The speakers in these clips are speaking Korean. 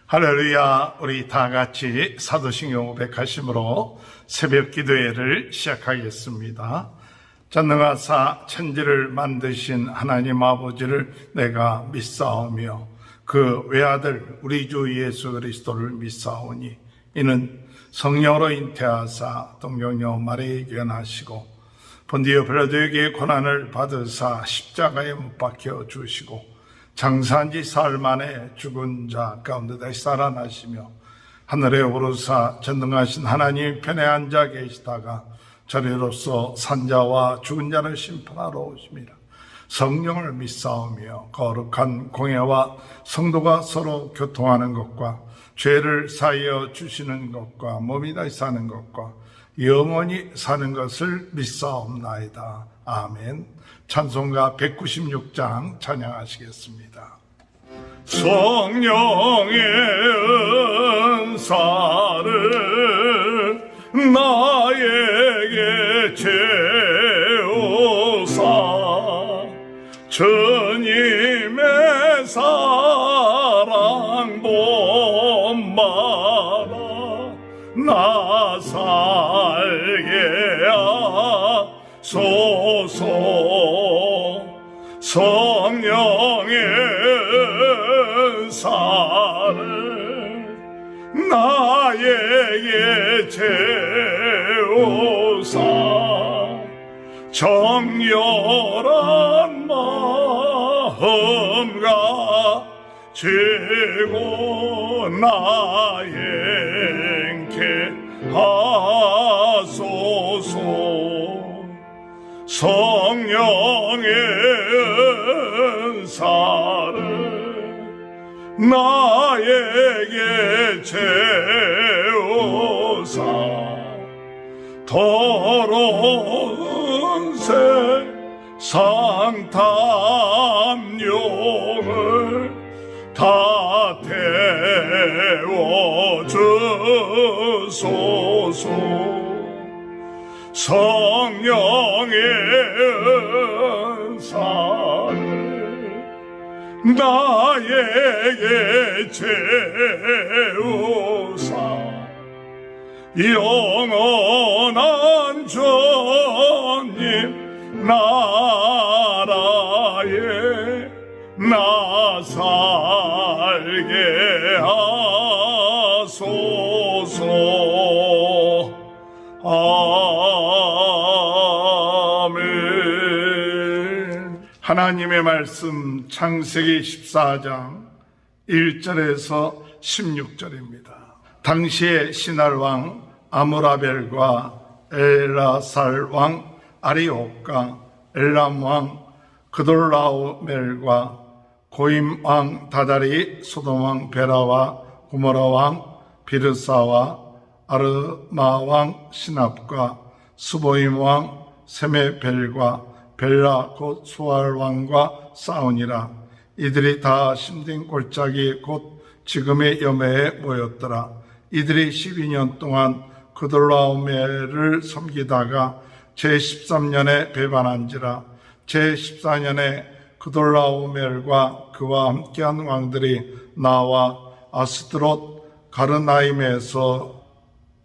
할렐루야. 우리 다 같이 사도신경 500가심으로 새벽 기도회를 시작하겠습니다. 전능하사 천지를 만드신 하나님 아버지를 내가 믿사오며 그 외아들 우리 주 예수 그리스도를 믿사오니 이는 성령으로 잉태하사 동정녀 마리아에게 견하시고 본디오 빌라도에게 고난을 받으사 십자가에 못 박혀 주시고 장사한 지 사흘 만에 죽은 자 가운데 다시 살아나시며 하늘에 오르사 전능하신 하나님 편에 앉아 계시다가 저리로서 산자와 죽은 자를 심판하러 오심이라. 성령을 믿사오며 거룩한 공예와 성도가 서로 교통하는 것과 죄를 사하여 주시는 것과 몸이 다시 사는 것과 영원히 사는 것을 믿사옵나이다. 아멘. 찬송가 196장 찬양하시겠습니다. 성령의 은사를 나에게 채우사 주님의 사랑 본받아 나 살게 하소서. 성령의 은사를 나에게 채우사 정결한 마음 가지고 나 행케 하소서. 성령의 은사를 나에게 채우사 더러운 세상 탐욕을 다 태워주소서. 성령의 은사를 나에게 채우사 영원한 주님 나라에 나 살게 하소서. 아멘. 하나님의 말씀 창세기 14장 1절에서 16절입니다. 당시에 시날 왕 아므라벨과 엘라살 왕 아리옥과 엘람 왕 그돌라오멜과 고임 왕 다다리 소돔 왕 베라와 고모라 왕 비르사와 아르마 왕 시납과 스보임 왕 세메벨과 벨라 곧 수알 왕과 싸우니라. 이들이 다 심딘 골짜기 곧 지금의 여매에 모였더라. 이들이 12년 동안 그돌라오멜을 섬기다가 제13년에 배반한지라. 제14년에 그돌라오멜과 그와 함께한 왕들이 나와 아스드롯 가르나임에서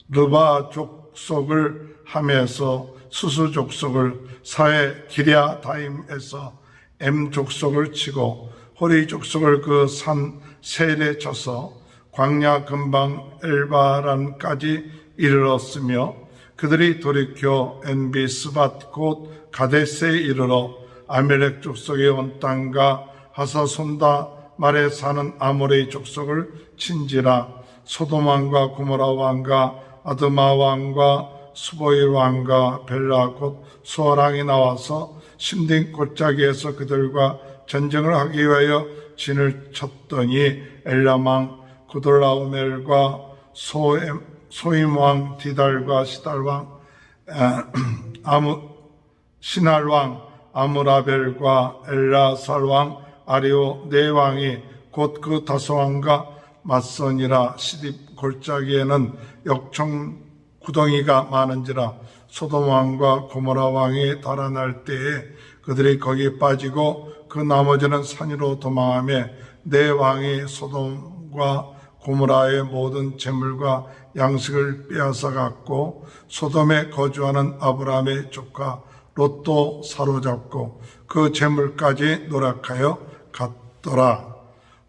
르바 족속을 하면서 수수 족속을 사해 기랴다임에서 엠 족속을 치고 호리 족속을 그 산 세일에 쳐서 광야 근방 엘바란까지 이르렀으며 그들이 돌이켜 엔비스밧 곧 가데스에 이르러 아멜렉 족속의 온 땅과 하사손다 말에 사는 아모레 족속을 친지라. 소돔 왕과 고모라 왕과 아드마 왕과 스보일 왕과 벨라 곧 수알 왕이 나와서 심딘 골짜기에서 그들과 전쟁을 하기 위하여 진을 쳤더니 엘람 왕 그돌라오멜과 소임 왕 디달과 시달 왕 시날 왕 아므라벨과 엘라살 왕 아리오 네 왕이 곧 그 다소 왕과 맞서니라. 시딥 골짜기에는 역청 구덩이가 많은지라. 소돔 왕과 고모라 왕이 달아날 때에 그들이 거기에 빠지고 그 나머지는 산 위로 도망하며 네 왕이 소돔과 고모라의 모든 재물과 양식을 빼앗아 갔고 소돔에 거주하는 아브라함의 조카 롯도 사로잡고 그 재물까지 노략하여 갔더라.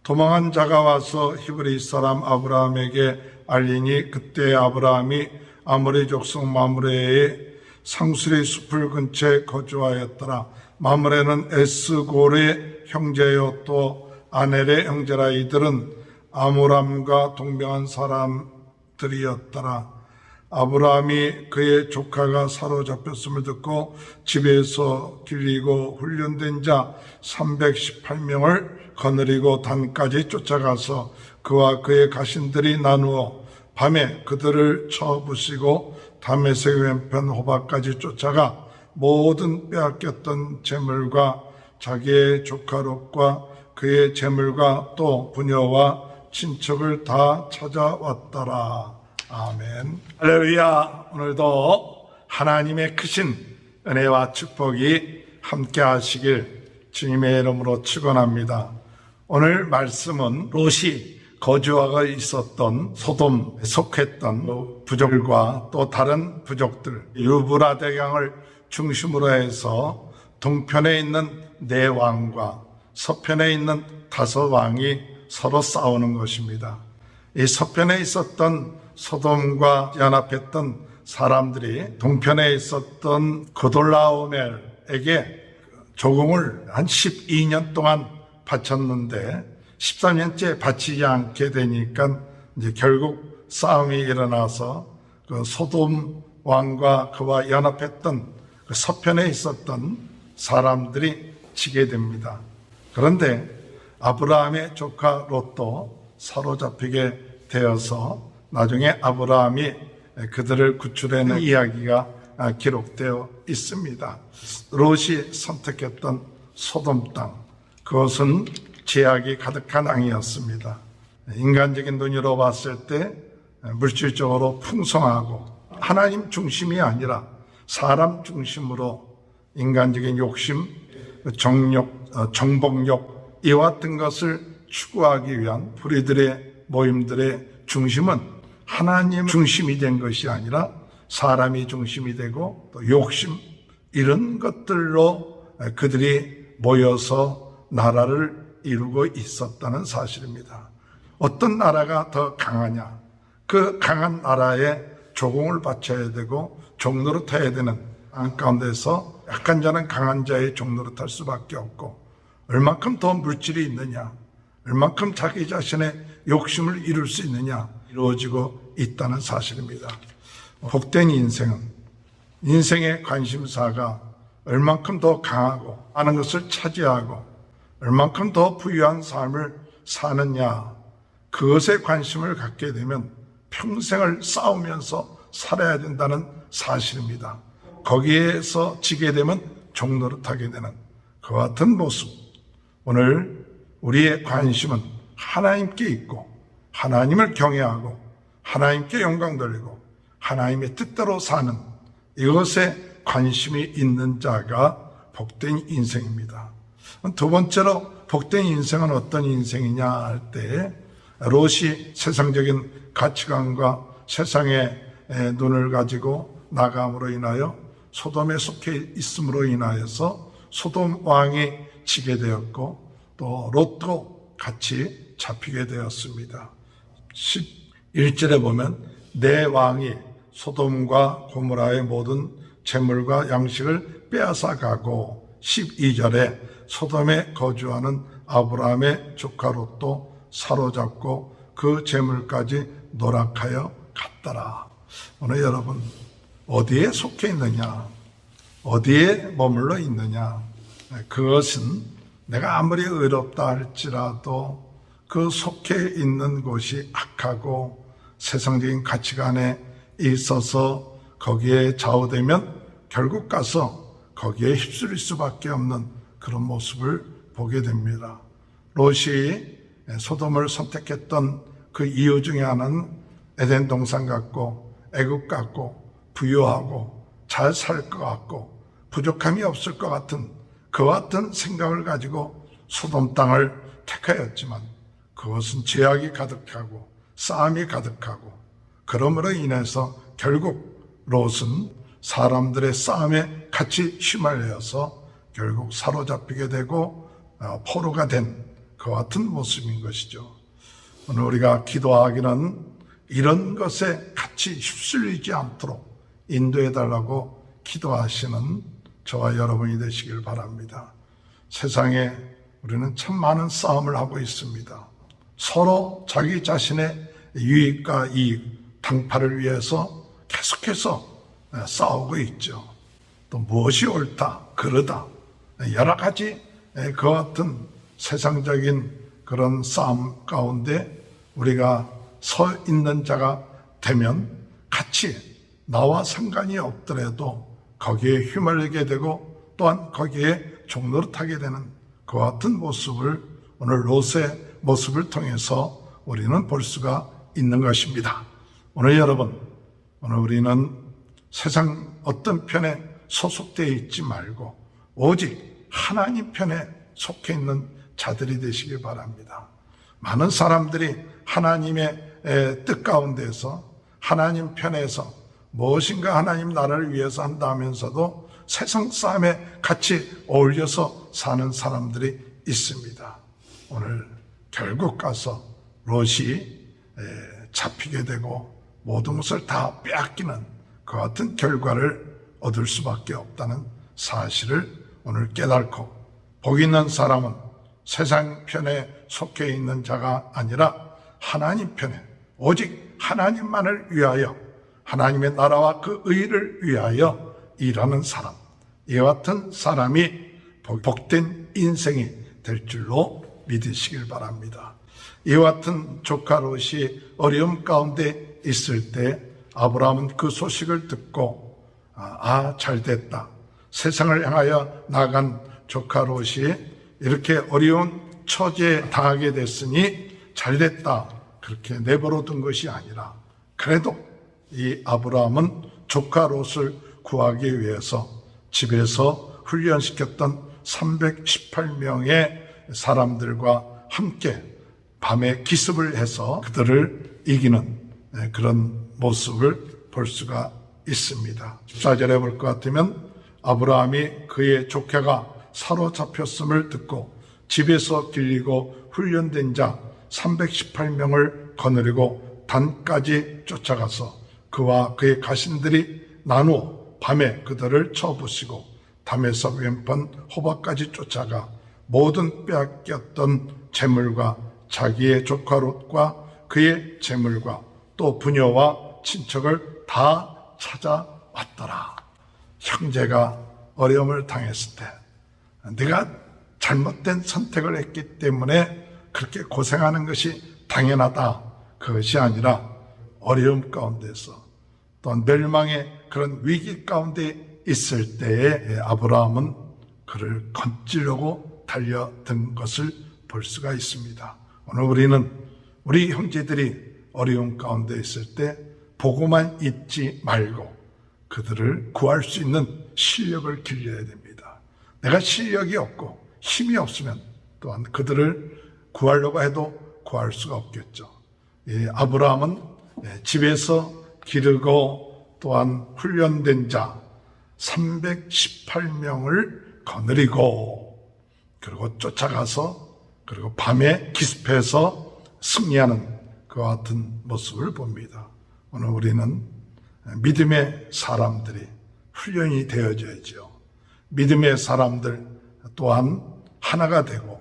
도망한 자가 와서 히브리 사람 아브라함에게 알리니 그때 아브라함이 아모리 족속 마므레의 상수리 숲을 근처에 거주하였더라. 마므레는 에스골의 형제요 또 아넬의 형제라. 이들은 아므람과 동명한 사람들이었더라. 아브라함이 그의 조카가 사로잡혔음을 듣고 집에서 길리고 훈련된 자 318명을 거느리고 단까지 쫓아가서 그와 그의 가신들이 나누어 밤에 그들을 쳐 부시고 다메섹 왼편 호박까지 쫓아가 모든 빼앗겼던 재물과 자기의 조카 롯과 그의 재물과 또 부녀와 친척을 다 찾아왔더라. 아멘. 할렐루야. 오늘도 하나님의 크신 은혜와 축복이 함께 하시길 주님의 이름으로 축원합니다. 오늘 말씀은 롯이 거주하고 있었던 소돔에 속했던 부족들과 또 다른 부족들, 유브라 대강을 중심으로 해서 동편에 있는 네 왕과 서편에 있는 다섯 왕이 서로 싸우는 것입니다. 이 서편에 있었던 소돔과 연합했던 사람들이 동편에 있었던 그돌라오멜에게 조공을 한 12년 동안 바쳤는데 13년째 바치지 않게 되니까 이제 결국 싸움이 일어나서 그 소돔 왕과 그와 연합했던 그 서편에 있었던 사람들이 지게 됩니다. 그런데 아브라함의 조카 롯도 사로잡히게 되어서 나중에 아브라함이 그들을 구출해낸 이야기가 기록되어 있습니다. 롯이 선택했던 소돔 땅, 그것은 죄악이 가득한 땅이었습니다. 인간적인 눈으로 봤을 때 물질적으로 풍성하고 하나님 중심이 아니라 사람 중심으로 인간적인 욕심, 정욕, 정복욕 이와 같은 것을 추구하기 위한 불의들의 모임들의 중심은 하나님 중심이 된 것이 아니라 사람이 중심이 되고 또 욕심 이런 것들로 그들이 모여서 나라를 이루고 있었다는 사실입니다. 어떤 나라가 더 강하냐? 그 강한 나라에 조공을 바쳐야 되고 종노릇해야 되는 안 가운데서 약한 자는 강한 자의 종노릇할 수밖에 없고 얼만큼 더 물질이 있느냐? 얼만큼 자기 자신의 욕심을 이룰 수 있느냐? 이루어지고 있다는 사실입니다. 복된 인생은 인생의 관심사가 얼만큼 더 강하고 많은 것을 차지하고 얼만큼 더 부유한 삶을 사느냐 그것에 관심을 갖게 되면 평생을 싸우면서 살아야 된다는 사실입니다. 거기에서 지게 되면 종노릇하게 되는 그와 같은 모습. 오늘 우리의 관심은 하나님께 있고 하나님을 경외하고 하나님께 영광 돌리고 하나님의 뜻대로 사는 이것에 관심이 있는 자가 복된 인생입니다. 두 번째로 복된 인생은 어떤 인생이냐 할 때 롯이 세상적인 가치관과 세상의 눈을 가지고 나감으로 인하여 소돔에 속해 있음으로 인하여서 소돔 왕이 지게 되었고 또 롯도 같이 잡히게 되었습니다. 11절에 보면 내 왕이 소돔과 고모라의 모든 재물과 양식을 빼앗아 가고 12절에 소돔에 거주하는 아브라함의 조카 롯도 사로잡고 그 재물까지 노략하여 갔더라. 오늘 여러분 어디에 속해 있느냐? 어디에 머물러 있느냐? 그것은 내가 아무리 의롭다 할지라도 그 속해 있는 곳이 악하고 세상적인 가치관에 있어서 거기에 좌우되면 결국 가서 거기에 휩쓸릴 수밖에 없는 그런 모습을 보게 됩니다. 롯이 소돔을 선택했던 그 이유 중에 하나는 에덴 동산 같고 애굽 같고 부유하고 잘 살 것 같고 부족함이 없을 것 같은 그와 같은 생각을 가지고 소돔 땅을 택하였지만 그것은 죄악이 가득하고 싸움이 가득하고, 그러므로 인해서 결국 롯은 사람들의 싸움에 같이 휘말려서 결국 사로잡히게 되고 포로가 된 그와 같은 모습인 것이죠. 오늘 우리가 기도하기는 이런 것에 같이 휩쓸리지 않도록 인도해달라고 기도하시는 저와 여러분이 되시길 바랍니다. 세상에 우리는 참 많은 싸움을 하고 있습니다. 서로 자기 자신의 유익과 이익, 당파를 위해서 계속해서 싸우고 있죠. 또 무엇이 옳다, 그르다, 여러 가지 그와 같은 세상적인 그런 싸움 가운데 우리가 서 있는 자가 되면 같이 나와 상관이 없더라도 거기에 휘말리게 되고 또한 거기에 종노릇하게 되는 그와 같은 모습을 오늘 롯의 모습을 통해서 우리는 볼 수가 있는 것입니다. 오늘 여러분, 오늘 우리는 세상 어떤 편에 소속되어 있지 말고 오직 하나님 편에 속해 있는 자들이 되시길 바랍니다. 많은 사람들이 하나님의 뜻 가운데서 하나님 편에서 무엇인가 하나님 나라를 위해서 한다면서도 세상 싸움에 같이 어울려서 사는 사람들이 있습니다. 오늘 결국 가서 롯이 잡히게 되고 모든 것을 다 빼앗기는 그 같은 결과를 얻을 수밖에 없다는 사실을 오늘 깨닫고, 복 있는 사람은 세상 편에 속해 있는 자가 아니라 하나님 편에 오직 하나님만을 위하여 하나님의 나라와 그 의를 위하여 일하는 사람, 이와 같은 사람이 복된 인생이 될 줄로 믿으시길 바랍니다. 이와 같은 조카 롯이 어려움 가운데 있을 때 아브라함은 그 소식을 듣고 잘됐다. 세상을 향하여 나간 조카 롯이 이렇게 어려운 처지에 당하게 됐으니 잘됐다, 그렇게 내버려 둔 것이 아니라 그래도 이 아브라함은 조카 롯을 구하기 위해서 집에서 훈련시켰던 318명의 사람들과 함께 밤에 기습을 해서 그들을 이기는 그런 모습을 볼 수가 있습니다. 14절에 볼 것 같으면 아브라함이 그의 조카가 사로잡혔음을 듣고 집에서 길리고 훈련된 자 318명을 거느리고 단까지 쫓아가서 그와 그의 가신들이 나누어 밤에 그들을 쳐부시고 담에서 왼편 호박까지 쫓아가 모든 빼앗겼던 재물과 자기의 조카 롯과 그의 재물과 또 부녀와 친척을 다 찾아왔더라. 형제가 어려움을 당했을 때 네가 잘못된 선택을 했기 때문에 그렇게 고생하는 것이 당연하다, 그것이 아니라 어려움 가운데서 또한 멸망의 그런 위기 가운데 있을 때에 아브라함은 그를 건지려고 달려든 것을 볼 수가 있습니다. 오늘 우리는 우리 형제들이 어려움 가운데 있을 때 보고만 있지 말고 그들을 구할 수 있는 실력을 길러야 됩니다. 내가 실력이 없고 힘이 없으면 또한 그들을 구하려고 해도 구할 수가 없겠죠. 아브라함은 집에서 기르고 또한 훈련된 자 318명을 거느리고 그리고 쫓아가서 그리고 밤에 기습해서 승리하는 그와 같은 모습을 봅니다. 오늘 우리는 믿음의 사람들이 훈련이 되어져야죠. 믿음의 사람들 또한 하나가 되고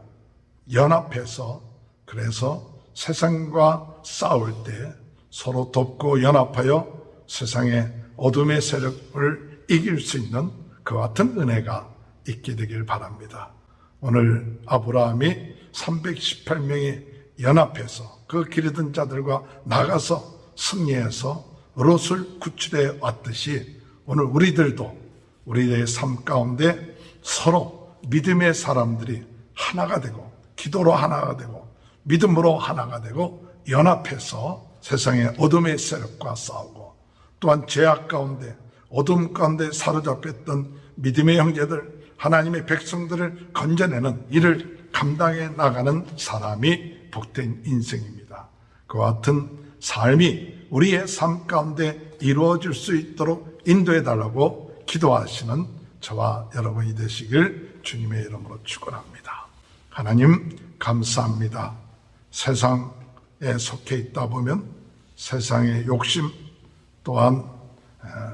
연합해서, 그래서 세상과 싸울 때 서로 돕고 연합하여 세상의 어둠의 세력을 이길 수 있는 그와 같은 은혜가 있게 되길 바랍니다. 오늘 아브라함이 318명이 연합해서 그 기르던 자들과 나가서 승리해서 롯을 구출해 왔듯이 오늘 우리들도 우리의 삶 가운데 서로 믿음의 사람들이 하나가 되고 기도로 하나가 되고 믿음으로 하나가 되고 연합해서 세상의 어둠의 세력과 싸우고 또한 죄악 가운데 어둠 가운데 사로잡혔던 믿음의 형제들, 하나님의 백성들을 건져내는 일을 감당해 나가는 사람이 복된 인생입니다. 그와 같은 삶이 우리의 삶 가운데 이루어질 수 있도록 인도해 달라고 기도하시는 저와 여러분이 되시길 주님의 이름으로 축원합니다. 하나님 감사합니다. 세상에 속해 있다 보면 세상의 욕심 또한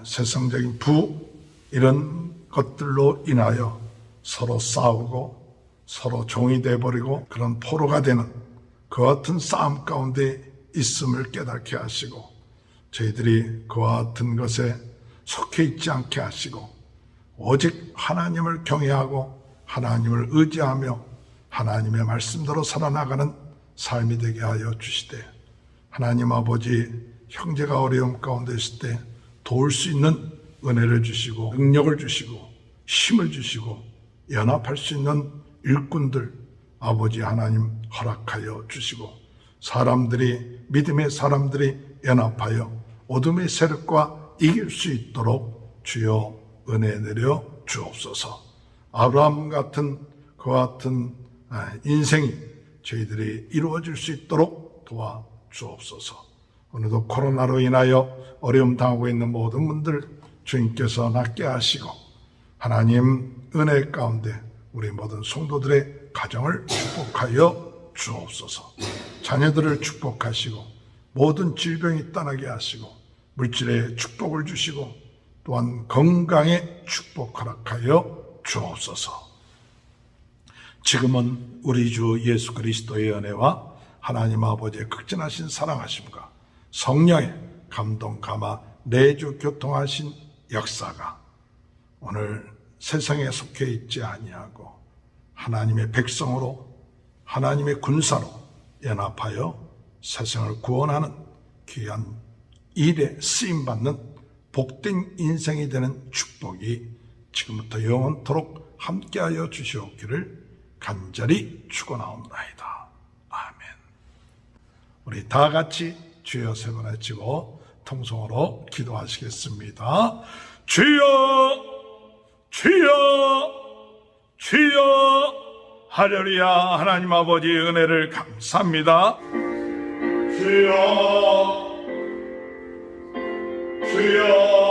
세상적인 부 이런 것들로 인하여 서로 싸우고 서로 종이 되어버리고 그런 포로가 되는 그와 같은 싸움 가운데 있음을 깨닫게 하시고 저희들이 그와 같은 것에 속해 있지 않게 하시고 오직 하나님을 경외하고 하나님을 의지하며 하나님의 말씀대로 살아나가는 삶이 되게 하여 주시되 하나님 아버지 형제가 어려움 가운데 있을 때 도울 수 있는 은혜를 주시고 능력을 주시고 힘을 주시고 연합할 수 있는 일꾼들 아버지 하나님 허락하여 주시고 사람들이 믿음의 사람들이 연합하여 어둠의 세력과 이길 수 있도록 주여 은혜 내려 주옵소서. 아브라함 같은 그와 같은 인생이 저희들이 이루어질 수 있도록 도와 주옵소서. 오늘도 코로나로 인하여 어려움 당하고 있는 모든 분들 주님께서 낫게 하시고 하나님 은혜 가운데 우리 모든 성도들의 가정을 축복하여 주옵소서. 자녀들을 축복하시고 모든 질병이 떠나게 하시고 물질의 축복을 주시고 또한 건강의 축복 허락하여 주옵소서. 지금은 우리 주 예수 그리스도의 은혜와 하나님 아버지의 극진하신 사랑하심과 성령의 감동 감화 내주 교통하신 역사가 오늘 세상에 속해 있지 아니하고 하나님의 백성으로 하나님의 군사로 연합하여 세상을 구원하는 귀한 일에 쓰임받는 복된 인생이 되는 축복이 지금부터 영원토록 함께하여 주시옵기를 간절히 축원하옵나이다. 아멘. 우리 다 같이 주여 세 번 외치고 통성으로 기도하시겠습니다. 주여 주여 주여 할렐루야. 하나님 아버지 은혜를 감사합니다. 주여 주여